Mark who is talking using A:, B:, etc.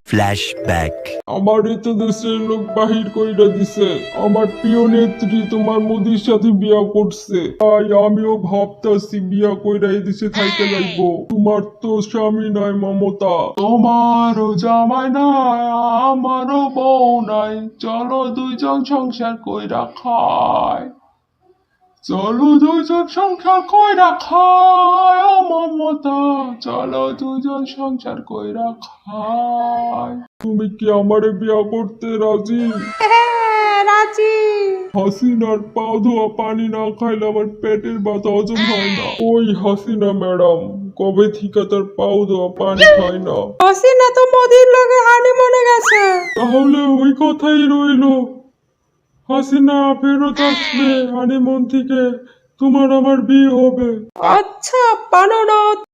A: Flashback.
B: আমারই তো দেশের লোক বাহির কইরা দিছে। আমার প্রিয় নেত্রী তোমার মোদির সাথে বিয়া করছে, তাই আমিও ভাবতাছি বিয়া কইরা এই দেশে থাইকে যাইবো। তোমার তো স্বামী নাই মমতা, তোমারও জামাই নাই, আমারও বউ নাই, চলো দুইজন সংসার কইরা খাই। চলো দুইজন সংসার কইরা খাই, ও মমতা, চলো দুইজন সংসার কইরা খাই। তুমি কি আমারে বিয়া করতে রাজি?
C: হ্যাঁ রাজি।
B: হাসিনার পা ধোয়া পানি না খাইলে আমার পেটের ব্যথা হজম হয় না। ওই হাসিনা ম্যাডাম কবে থেকে তার পাও ধোয়া পানি খায় না?
C: হাসিনা তো মোদির লগে হানিমুনে গেছে।
B: তাহলে ওই কথাই রইলো, হাসিনা ফেরত আসলে হানিমুন থেকে তোমার আমার বিয়ে হবে।
C: আচ্ছা বানানো।